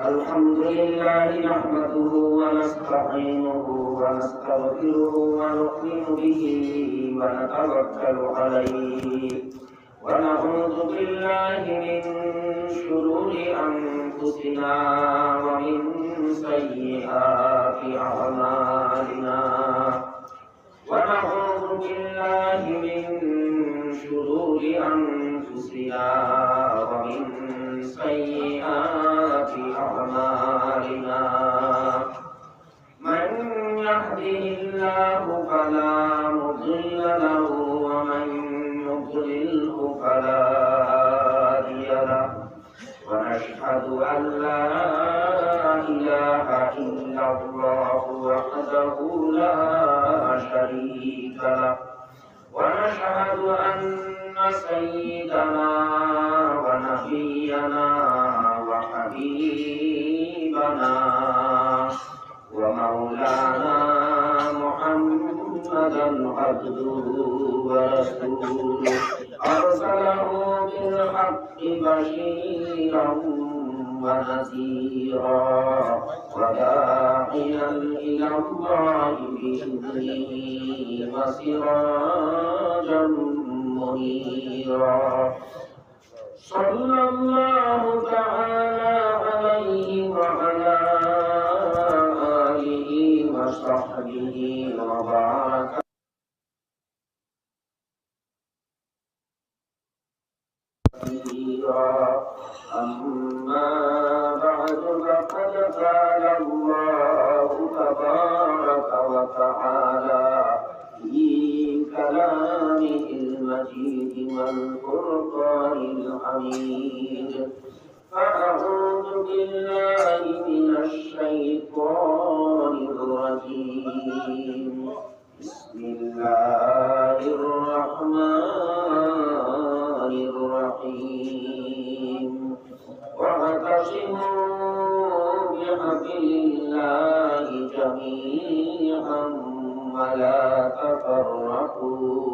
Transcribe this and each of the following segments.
الحمد لله نحمده ونستعينه ونستغفره ونؤمن به ونتوكل عليه ونعوذ بالله من شرور أنفسنا ومن سيئات أعمالنا ونعوذ بالله من شرور أنفسنا ومن سيئات أعمالنا من يهده الله فلا مضل له ومن يضلله فلا هادي له ونشهد أن لا إله إلا الله وحده لا شريك له ونشهد أن سيدنا ونبينا وحبيبنا ومولانا محمدا عبده ورسوله أرسله بالحق بشيرا ونذيرا وداعيا إلى الله بإذنه وسراجا منيرا صلى الله تعالى عليه وعلى آله وصحبه وبارك أما بعد فقد قال الله تبارك وتعالى في كلامه المجيد والفرقان الحميد فأعوذ بالله من الشيطان الرجيم بسم الله الرحمن الرحيم واعتصموا بحبل الله جميعا ولا تفرقوا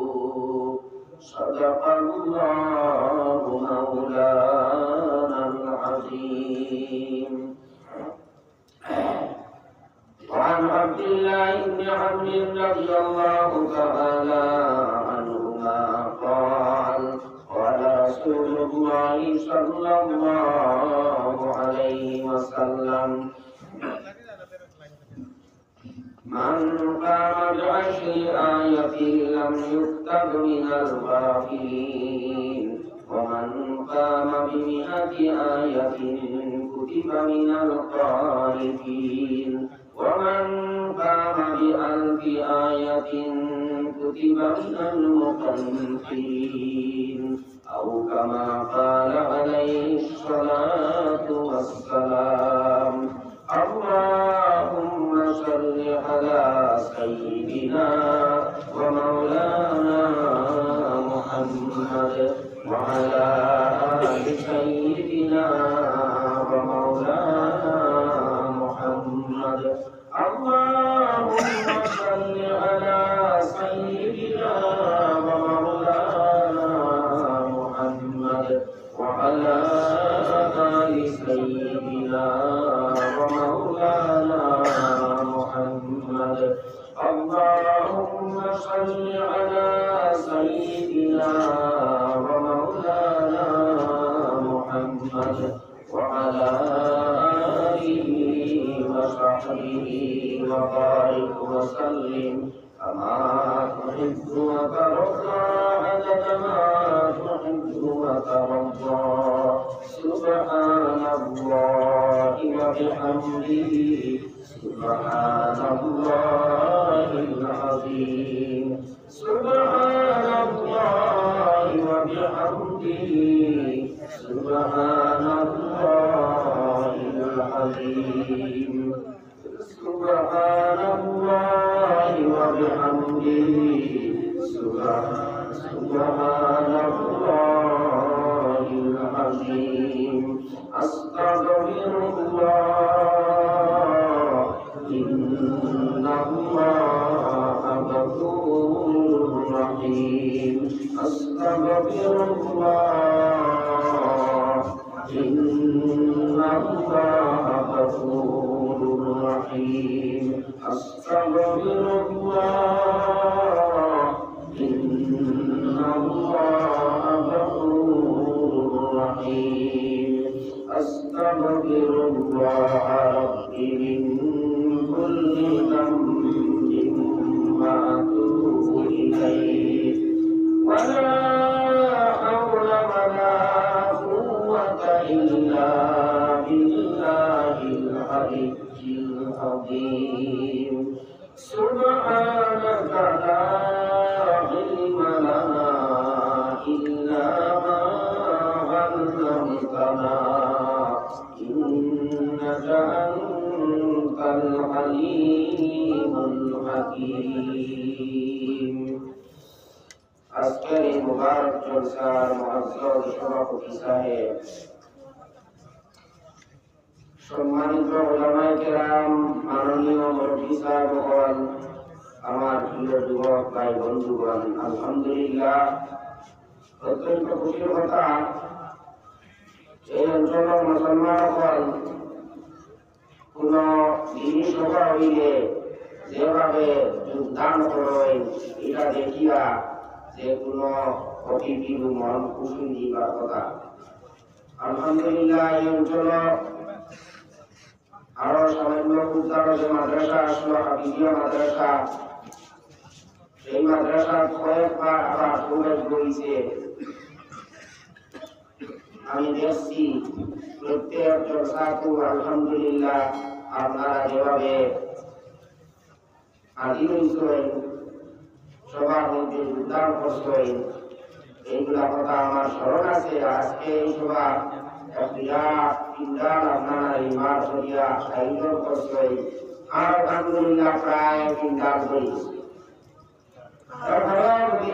صدق الله مولانا العظيم وعن عبد الله بن عمرو رضي الله تعالى عنهما قال قال رسول الله صلى الله عليه وسلم من قام بعشر آيات لم يكتب من الغافلين ومن قام ب100 آية كتب من القانتين ومن قام ب1000 آية كتب من المقنطين أو كما قال عليه الصلاة والسلام اللهم صل على سيدنا ومولانا محمد وعلى آل سيدنا ومولانا محمد اللهم صل على سيدنا ومولانا محمد وعلى آل سيدنا ومولانا محمد اللهم صل على سيدنا ومولانا محمد وعلى آله وصحبه وبارك وسلم كما تحب وترضى عدد ما تحب وترضى سبحان الله وبحمده سبحان الله العظيم سبحان الله وبحمده سبحان الله العظيم سبحان الله وبحمده سبحان الله العظيم أستغفر الله إن الله غفور رحيم أستغفر الله ذنب وأتوب إليه ولا حول ولا قوة إلا بالله العلي العظيم سبحانك لا علم لنا إلا ما علمتنا إنك أنت العليم الحكيم আজকের এই মুবারক জলসার মুআজ্জাজ সভাপতি সাহেব, সম্মানিত উলামায়ে কেরাম, মাননীয় মুরব্বী সাহেবগণ, আমার প্রিয় যুবক ভাই বন্ধুগণ, আলহামদুলিল্লাহ অত্যন্ত খুশির কথা, এই অঞ্চলের মুসলমানগণ কোন দিনী সভা হইলে যেভাবে যোগদান করেন এটা দেখিয়া যে কোনো অতিথির মন খুশি দিবার কথা। আলহামদুলিল্লাহ এই অঞ্চল আরো সামান্য উদ্ধার যে মাদ্রাসা আসলো, হাফিজিয়া মাদ্রাসা, সেই মাদ্রাসার কয়েকবার আবার প্রবেশ করেছে। আমি দেখছি প্রত্যেক জলসাকু আলহামদুলিল্লাহ আপনারা যেভাবে হাজির হয়েছেন, সবার মধ্যে যোগদান করছেন, এইগুলা কথা আমার স্মরণ আছে। আজকে এই সভা বিরাট পিন্ডাল আপনারা এই মাঠ করিয়া আয়োজন করছেন, আর আলহামদুলিল্লাহ প্রায় পিন্ডাল হয়েছে।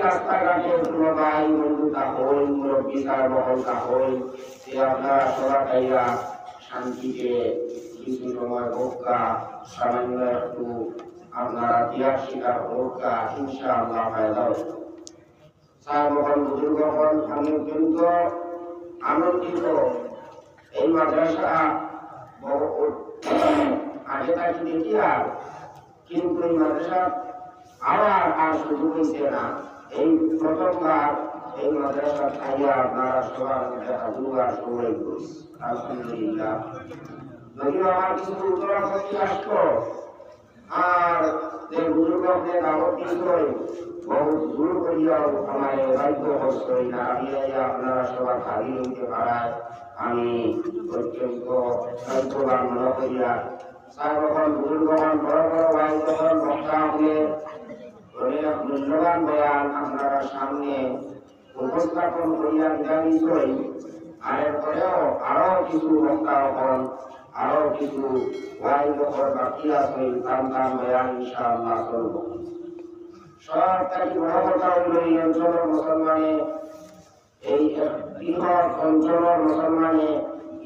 রাস্তাঘাটে কোনো ভাই বন্ধু থাকুন, মুরব্বী সাহেবগণ থাকুন, যে আপনারা সভা খাইয়া শান্তিতে কিছু সময় হোকা, সামান্য একটু আপনারা ত্যাগ স্বীকার হোকা, ইনশাআল্লাহ ফায়দা হবে। সাহেবগণ, বুজুর্গগণ, আমি অত্যন্ত আনন্দিত। এই মাদ্রাসা আগে থাকি দেখি আর, কিন্তু এই মাদ্রাসা আবার আর সুযোগ হয়েছে না। এই প্রথমবার এই মাদ্রাসা খাইয়া আপনারা সবার মধ্যে হাজুর সময় করেছি, আলহামদুলিল্লাহ। যদিও আমার কিছু উত্তরাপত্তি আসতো, আর যে বুজুর্গদের দাবত দিয়েছিলেন বহু দূর করিয়াও আমার বাধ্য হচ্ছই না, আপনারা সবার হারিয়ে হইতে পারায় আমি অত্যন্ত ভাগ্যবান মনে করিয়া সাহেবগণ, বুজুর্গগণ, বড় বড় ভাই যখন বক্তা হলে অনেক মূল্যবান বয়ান আপনারা সামনে উপস্থাপন করিয়া দিয়েছেন। আর এরপরেও আরো কিছু বক্তাগণ, আরো কিছু ভাই যখন বাকি আছে, তার বয়ান ইনশাআল্লাহ করব। সব থেকে বড় কথা হইল এই অঞ্চলের মুসলমানে, এই বৃহৎ অঞ্চলের মুসলমানে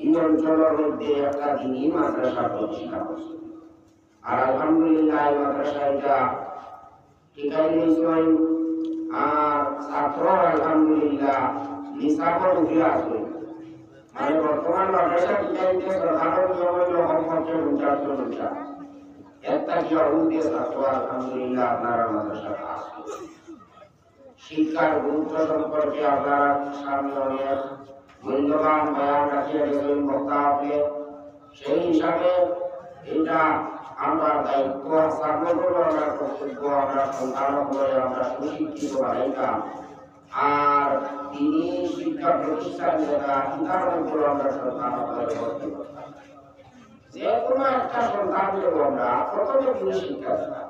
এই অঞ্চলের মধ্যে একটা দিনই মাদ্রাসা প্রতিষ্ঠা করছে। আর আলহামদুলিল্লাহ এই মাদ্রাসা এটা টিকাই দিয়েছেন, আর ছাত্র আলহামদুলিল্লাহ নিসাবর উঠে আসবেন। মানে বর্তমান মাদ্রাসা টিকাই দিয়ে সাধারণ নিয়ম হইল কমপক্ষে 50-50 একটা কি অরুণদের ছাত্র আলহামদুলিল্লাহ আপনারা মাদ্রাসা আসবে। শিক্ষার গুরুত্ব সম্পর্কে আপনারা সামনে অনেক মূল্যবান বয়ান রাখিয়া গেছেন বক্তা হবে। সেই হিসাবে এটা আমরা দায়িত্ব স্থাপন করবো, আমরা কর্তব্য, আমরা সন্তান করে আমরা সুশিক্ষিত বানাইতাম। আর তিনি শিক্ষা প্রতিষ্ঠান যেটা ইতার উপর আমরা সন্তান করে ভর্তি করতাম। যে কোনো একটা সন্তান দেব আমরা প্রথমে তিনি শিক্ষা দিতাম,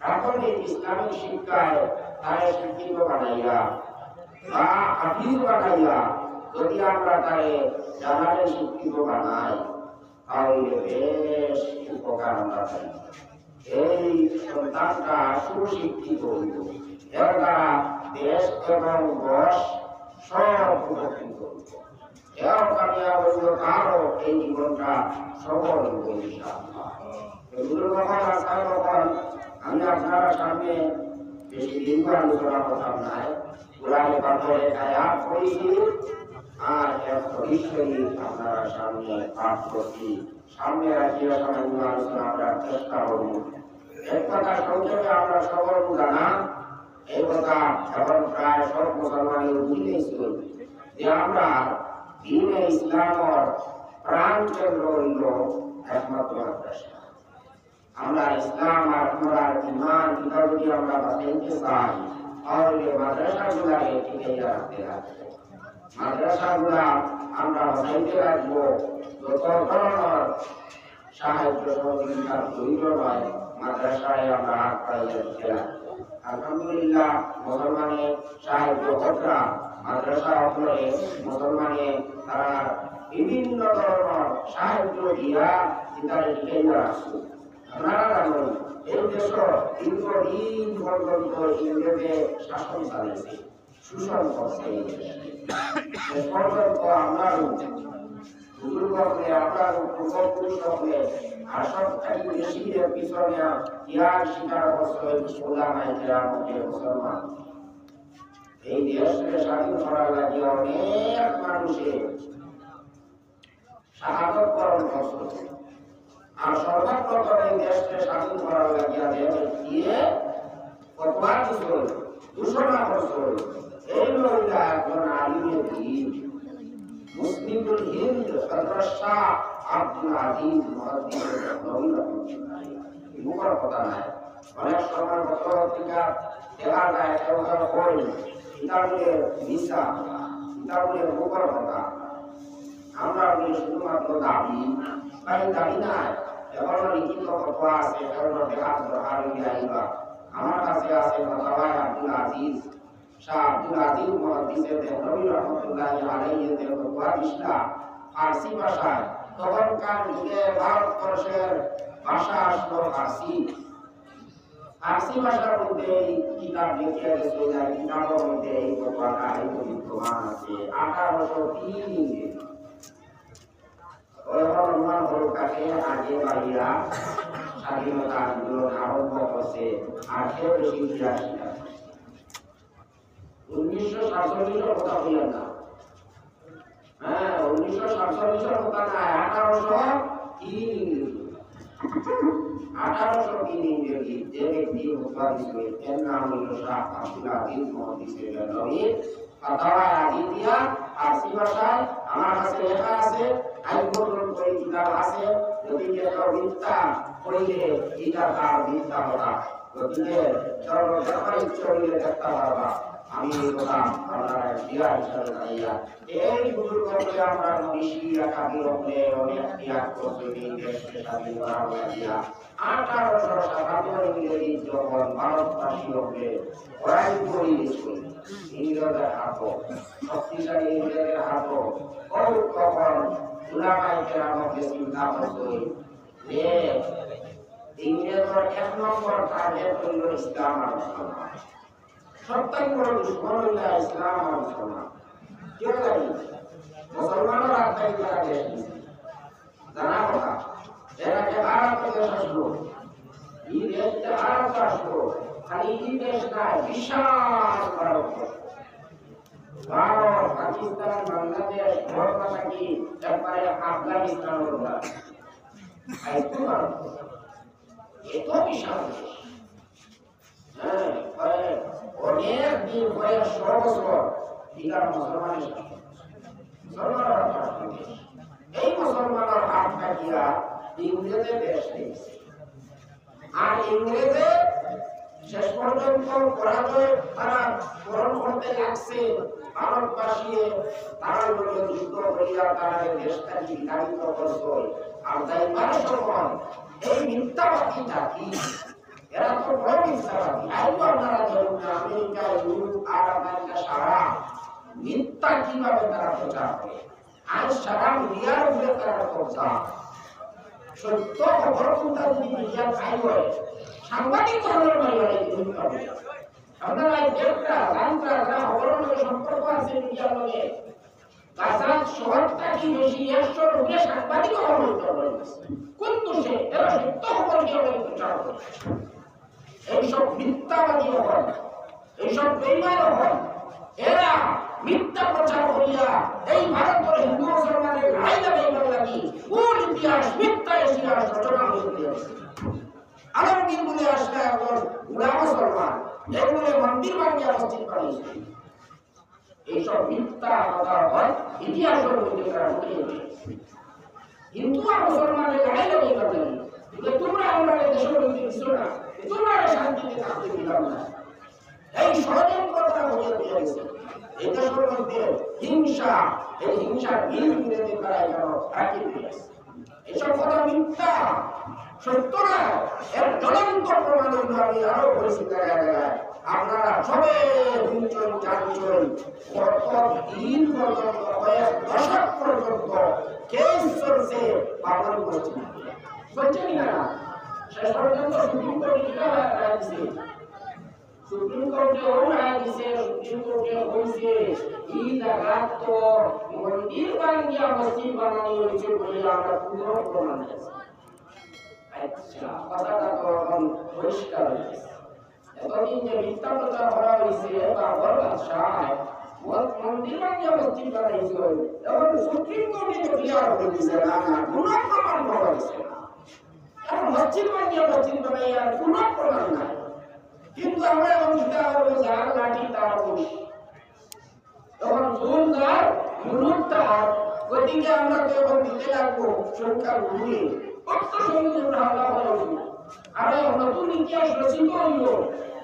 প্রাথমিক ইসলামিক শিক্ষায় তারে শিক্ষিত বানাইয়া বা হাফিজ বানাইয়া যদি আমরা তারে জানালে শিক্ষিত বানাই, তাহলে বেশ উপকার আমরা পাই। এই সন্তানটা সুশিক্ষিত হইল, এর দ্বারা দেশ এবং বয়স সব উপকৃত হইল, এর কামিয়াব হইল, তারও এই জীবনটা সফল হইল ইনশাআল্লাহ। আমি আপনারা সামনে বেশি দীর্ঘ আলোচনা করতাম নাই, কোরআনে পাথরে আয়াত পড়েছি আর এক ভবিষ্যৎ আপনারা সামনে পাঠ করছি। সামনে রাখিয়া সামান্য আলোচনা করার চেষ্টা করব। এক কথা সংক্ষেপে আমরা সকল জানা, এই কথা এখন প্রায় সব মুসলমানের বুঝেছিল যে আমরা দ্বীনে ইসলামের প্রাণ কেন্দ্র হইল একমাত্র মাদ্রাসা। আমরা ইসলাম আর আমরা ইমান এটা যদি আমরা বাঁচাইতে চাই তাহলে মাদ্রাসাগুলাকে টিকে রাখতে হবে। মাদ্রাসাগুলা আমরা বাঁচাইতে রাখবো। যত ধরনের সাহায্য সহযোগিতার প্রয়োজন হয় মাদ্রাসায় আমরা হাত পাইয়ে দিতে রাখবো। আলহামদুলিল্লাহ মুসলমানের সাহায্য কর্তা মাদ্রাসা হলে মুসলমানের তারা বিভিন্ন ধরনের সাহায্য দিয়া চিন্তায় টিকে রাখছে। আপনারা জানেন এই দেশ দীর্ঘদিন পর্যন্ত ইংরেজের শাসন চালিয়েছে, শোষণ করছে। পর্যন্ত আমরা আপনার পূর্বপুরুষ হলে আর সবথেকে বেশি পিছনে ত্যাগ স্বীকার করছে মুসলমান। এই দেশকে স্বাধীন করার লাগে অনেক মানুষের শাহাদত বরণ করছে। আর সর্বপ্রথম এই দেশকে স্বাধীন করার লাগিয়া দিয়ে ফতোয়া দিছিল, ঘোষণা করছিল। এই মহিলা একজন আলিমের দিন মুসলিমুল হিন্দ হযরত শাহ আব্দুল আজিজ মুহাদ্দিস মুখের কথা নাই। অনেক সময় পত্রিকা দেখা যায় কেউ কই কিতাবের ভিসা কিতাবের মুখের কথা। আমরা শুধুমাত্র দাবি দাবি নাই, এখনো লিখিত ফতোয়া আছে, এখনো দেখা দরকার হইয়া আমার কাছে আছে ফতোয়া আব্দুল আজিজ শাহ আব্দুল আজিজ মুহাদ্দিসের দেহলভী রহমাতুল্লাহি আলাইহি এর ফতোয়া দিশলা ফারসি ভাষায়। তখনকার যুগে ভারতবর্ষের ভাষা আসলো ফারসি। ফারসি ভাষার মধ্যে এই কিতাব লিখিয়া গেছে, কিতাবের মধ্যে এই ফতোয়াটা এই বিদ্যমান আছে 1803 অনুমান হলকাকে আগে বাড়িয়া স্বাধীনতা আন্দোলন আরম্ভ করছে 1883 সালে। 1947 কথা বললেন না, 1947 কথা না, 1803 ইংরেজি যে ব্যক্তি মুখাদিস এর নাম হল শাহ আব্দুল আজিজ মুহাদ্দিসের দেহলভী। ফতোয়া আজিজিয়া ফারসি ভাষায় আমার কাছে লেখা আছে, আইন পর্যন্ত এই কিতাব আছে। যদি কেউ মিথ্যা করিলে এটা তার মিথ্যা কথা, গতিকে সর্বদা ইচ্ছা হইলে দেখতে পারবা। আমি এই কথা আপনারা ক্রিয়া হিসাবে পাইয়া এই গুরুকে আমরা বেশি রাখা বিরোধে অনেক ত্যাগ করতে এই দেশকে স্বাধীন করা হইয়া 1857 ইংরেজি যখন ভারতবাসী হলে ওরাই করিয়েছিল ইংরেজের হাত, শক্তিশালী ইংরেজের হাত। তখন উলামায়ে কেরামকে চিন্তা করতে যে ইংরেজের 1 নম্বর টার্গেট হইল ইসলাম আর মুসলমান। সবথেকে বড় দুশ্মন হইল ইসলাম আর মুসলমান। কেউ জানি মুসলমানের আত্মাই তারা দেশ জানা কথা। এরা যে ভারত দেশ আসলো, এই দেশটা ভারত আসলো, খালি এই দেশ নাই, বিশাল ভারত। ভারত, পাকিস্তান, বাংলাদেশ, ভারতবাসী একবারে আফগানিস্তান হলো এত বিশাল দেশ। অনেক দিন পরে 100 বছর এটার মুসলমানের এই মুসলমানের হাত থাকিয়া ইংরেজের দেশ দিয়েছে। আর ইংরেজে শেষ পর্যন্ত পরাজয় তারা পূরণ করতে লাগছে। ভারতবাসী তারা যুদ্ধ করিয়া তারা দেশটাকে বিতাড়িত করছে। আর যাইবার সময় এই মিথ্যাবাদী জাতি, এরা তো বড় মিথ্যাবাদী। আজও আপনারা ধরুন আমেরিকা, ইউরোপ, আরব আমেরিকা সারা মিথ্যা কিভাবে তারা প্রচার করে। আজ সারা মিডিয়ার উপরে তারা প্রচার সত্য খবর কোনটা যদি মিডিয়া খাই হয় সাংবাদিক খবরের বাইরে আপনারা এই দেশটা রান্না খবরের সম্পর্ক আছে মিডিয়ার লগে। গাজার শহরটা কি বেশি 100 রুপে সাংবাদিক খবর কোন দোষে এরা সত্য খবর কিভাবে প্রচার করে। এইসব মিথ্যাবাদী হন, এইসব বেঈমান হন, এরা মিথ্যা প্রচার করিয়া এই ভারতের হিন্দু মুসলমানের লড়াই লাগাইবার লাগি কোন ইতিহাস মিথ্যা ইতিহাস রচনা হইতে আছে। আলমগীর বলে আসলে এখন গুলা মুসলমান এগুলো মন্দির বানিয়ে মসজিদ বানিয়েছে। এইসব মিথ্যা কথা হয় ইতিহাসের মধ্যে তারা উঠিয়ে দিয়েছে। হিন্দু আর মুসলমানের লড়াই লাগাইবার লাগি কিন্তু তোমরা আমরা দেশের মধ্যে দিচ্ছ না, তোমরা শান্তিতে থাকতে দিলাম না, এই ষড়যন্ত্রটা হয়ে গিয়েছে। এই দেশের মধ্যে হিংসা, এই হিংসার বিরুদ্ধে তারা এখানে রাখি দিয়েছে। এসব কথা মিথ্যা, সত্য না। এর জ্বলন্ত প্রমাণ আমি আরো বলছি জায়গায় আপনারা সবে দুজন চারজন দিন পর্যন্ত কয়েক দশক পর্যন্ত কেস চলছে পালন করছে বলছে না। শেষ পর্যন্ত সুপ্রিম কোর্ট সুপ্রিম কোর্টেও রায় দিছে, সুপ্রিম কোর্টে হয়েছে এই জায়গা তো মন্দির বানিয়ে মসজিদ বানানো হয়েছে বলে আমরা পুনঃ প্রমাণ দিয়েছি। আচ্ছা, কথাটা তো এখন পরিষ্কার হয়েছে। এতদিন যে মিথ্যা প্রচার করা হয়েছে বাবর বাদশাহ মন্দির বানিয়ে মসজিদ বানাইছে, এখন সুপ্রিম কোর্টে ক্লিয়ার করে দিছে না পুনঃ প্রমাণ করা হয়েছে না। এখন মসজিদ বানিয়ে মসজিদ বানাই আর পুনঃ প্রমাণ নাই। কিন্তু আমরা অনুষ্ঠিত করবো যার লাঠি তার পুরুষ, তখন জোর যার মুলুক তার, গতিকে আমরা যখন দিতে লাগবো সংখ্যা ঘুরিয়ে কত সঙ্গে হামলা করা হইল। আরে নতুন ইতিহাস রচিত হইল,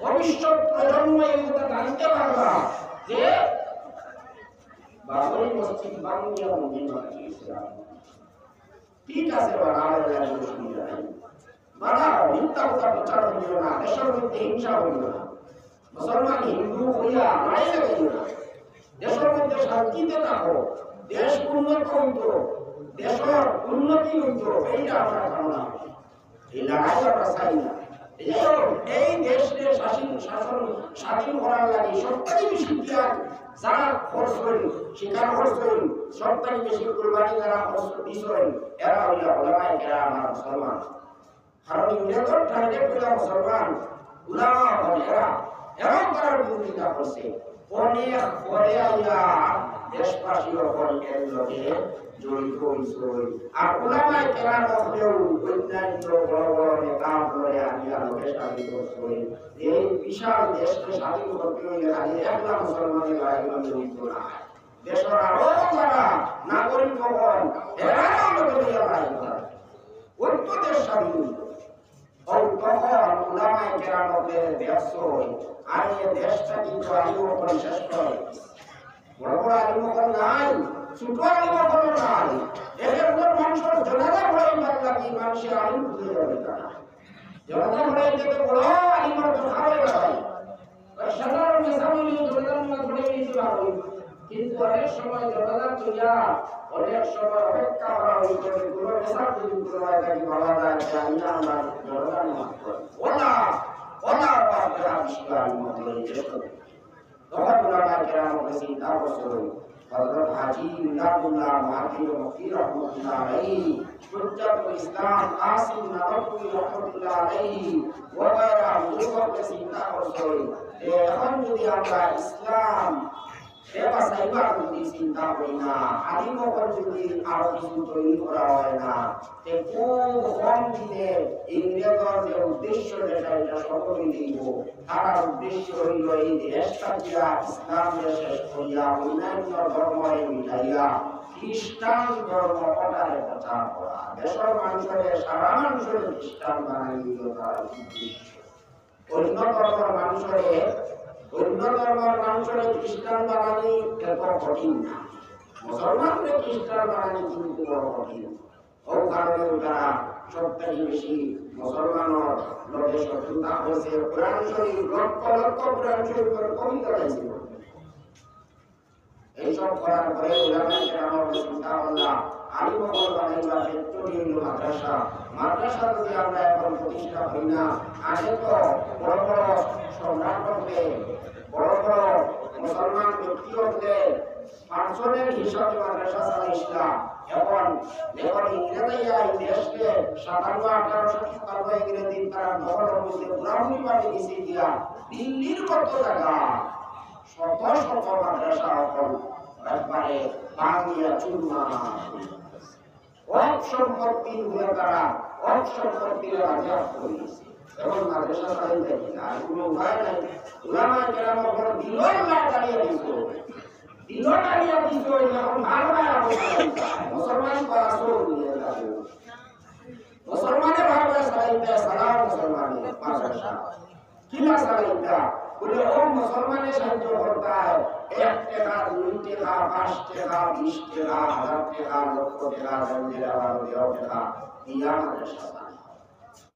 ভবিষ্যৎ প্রজন্ম এই কথা জানতে পারবা যে বাবরি মসজিদ বানিয়ে মন্দির বানিয়েছিলাম। ঠিক আছে, বানাবার সুবিধা নেই, বানাও, মিথ্যা কথা প্রচার হইল না, দেশের মধ্যে হিংসা হইল না, মুসলমান হিন্দু হইয়া লড়াই হইল না, দেশের মধ্যে শান্তিতে থাকো, দেশ উন্নত হইত, দেশের উন্নতি হইত, এইটা আমরা কামনা করি। এই লড়াই আমরা চাই না। এই দেশকে স্বাধীন করার লাগে সবথেকে বেশি ত্যাগ যারা খরচ করেন, শিকার খরচ করেন, সবথেকে বেশি কোরবানি যারা খরচ দিচ্ছেন, এরা হইল ওলামায়ে কেরাম আর মুসলমান। কারণ ইংরেজের টার্গেট হইল মুসলমান, উলামা হল এরা, এরাও তার বিরোধিতা করছে। অনেক পরে আইয়া দেশবাসী হল এর লগে জড়িত হইছে। আর উলামায়ে কেরাম হলেও অন্যান্য বড় বড় নেতা হলে আইয়া লোকে স্বাধীন করছে। এই বিশাল দেশকে স্বাধীন করতে হইলে আগে একলা মুসলমানের লড়াই জড়িত না, দেশের আরো যারা নাগরিক হন এরাও লোকে লড়াই করে, ওই তো দেশ স্বাধীন। তখন উলামায়ে কেরামদের ব্যস্ত হই, আর এই দেশটা কিন্তু আলিমকল শেষ করে, বড় বড় আলিমকল নাই, ছোট আলিমকল নাই। এদের মানুষের জনাদা হয়ে বাংলা কি মানুষের আলিম খুঁজে যাবে তারা জনাদা হয়ে যেতে বড় আলিমের কথা হয়ে যায়, সাধারণ মেসামলি জনাদা ধরে নিতে পারবে। কিন্তু অনেক সময় জনাদা তুইয়া অনেক সময় অপেক্ষা করা হইতে কোনো মেসার যদি তোমায় তাকে ভাবা যায় জানি না আমরা জনাদা মাফ করি ওলা ওলা বাপরা বিশাল মহলে যেতে। তখন উলামায়ে কেরামকে চিন্তা করছেন, হযরত হাজী মিলাদুল্লাহ মাহদি মক্কি রাহমাতুল্লাহ আলাইহি, হুজ্জাতুল ইসলাম কাসিম নাওয়াবী রাহমাতুল্লাহ আলাইহি ওয়া গায়রা হুজুরকে চিন্তা করছেন যে এখন যদি আমরা ইসলাম সেবা সাইবার যদি চিন্তা করি না, আলিমকল যদি আরো কিছু তৈরি করা হয় না, খুব কম দিনে ইংরেজের যে উদ্দেশ্য যেটা এটা সকলে দিব, তার উদ্দেশ্য হইল এই দেশটা দিয়া ইসলাম শেষ করিয়া অন্যান্য ধর্মে মিলাইয়া খ্রিস্টান ধর্ম প্রচারে প্রচার করা, দেশের মানুষের সারা মানুষের খ্রিস্টান বানাই দিল তার উদ্দেশ্য। অন্য ধর্মের মানুষের খ্রিস্টান বানানি এত কঠিন না, মুসলমানদের খ্রিস্টান বানানি কিন্তু বড় কঠিন। ও কারণে তারা সবথেকে বেশি মুসলমানের লোকের শত্রুতা হয়েছে। কোরআন শরীফ লক্ষ লক্ষ কোরআন শরীফের কবিতা হয়েছিল। এইসব করার পরে উলামায়ে কেরামের চিন্তা করলাম আলিমকল বানাইবার ক্ষেত্রে মাদ্রাসা, মাদ্রাসা যদি আমরা এখন প্রতিষ্ঠা হই না, আগে তো বড় বড় সম্রাট হতে, বড় বড় মুসলমান ব্যক্তি হতে পাঁচজনের হিসাবে মাদ্রাসা চালাইছিলাম। এখন ইংরেজরা এই দেশকে 57-1857 ইংরেজি তারা দখলের মধ্যে পুরাপুরি পাঠিয়ে দিয়েছে দিয়া দিল্লির কত জায়গা শত শত মাদ্রাসা এখন একবারে ভাঙিয়া চুরমার সম্পত্তির হয়ে তারা সম্পত্তির আজাদ করিয়েছে। এখন মাদ্রাসা চালাই দেখি না, আর কোনো উপায় নাই। উলামায়ে কেরাম এখন দিলর দাঁড়িয়ে দিত, এখন মুসলমান মুসলমানের ভালো চালাইতে সালাম মুসলমানি মাদ্রাসা কিলা চালাইতা বলে ও মুসলমানের সাহায্য করতা হয় 1 টাকা 2 টাকা 5 টাকা 20 টাকা 1000 টাকা লক্ষ টাকা জমিদার টাকা ইয়া মাদ্রাসা